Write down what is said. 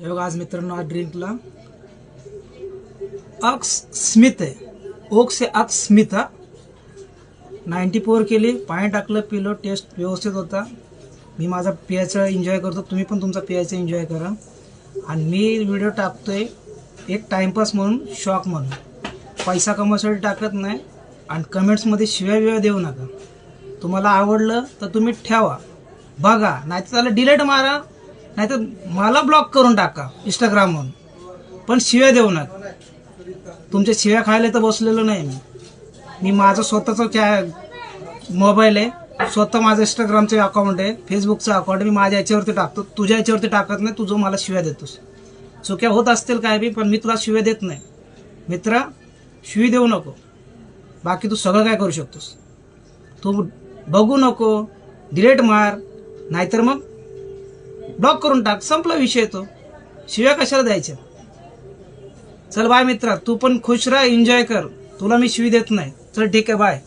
हे बघा आज मित्रांनो, आज ड्रिंकला अक्स स्मिथ आहे. ओक से अक्स स्मिथ 94 केली, पाणी टाकलं, पिलो, टेस्ट व्यवस्थित होता. मी माझा पियाचा एन्जॉय करतो, तुम्ही पण तुमचा पियाचा एन्जॉय करा. आणि मी व्हिडिओ टाकतोय एक टाइमपास म्हणून, शॉक म्हणून, पैसा कमवायसाठी टाकत नाही. आणि कमेंट्समध्ये शिव्या देऊ नका. तुम्हाला आवडलं तर तुम्ही ठेवा, बघा, नाहीतर त्याला डिलीट मारा, नाहीतर मला ब्लॉक करून टाका इंस्टाग्रामवरून. पण शिव्या देऊ नका. तुमच्या शिव्या खायला तर बसलेलो नाही मी. माझं स्वतःचा मोबाईल आहे, स्वतः माझं इंस्टाग्रामचं अकाउंट आहे, फेसबुकचं अकाउंट आहे. मी माझ्या याच्यावरती टाकतो, तुझ्या याच्यावरती टाकत नाही. तुझं मला शिव्या देतोस. चुक्या होत असतील काय बी, पण मी तुला शिव्या देत नाही. मित्रा, शिवी देऊ नको. बाकी तू सगळं काय करू शकतोस. तू बघू नको, डिलीट मार, नाहीतर मग ब्लॉक करून टाक. संपला विषय. तो शिव्या कशाला द्यायच्या. चल बाय मित्रा, तू पण खुश राह, एन्जॉय कर. तुला मी शिवी देत नाही. चल ठीक आहे, बाय.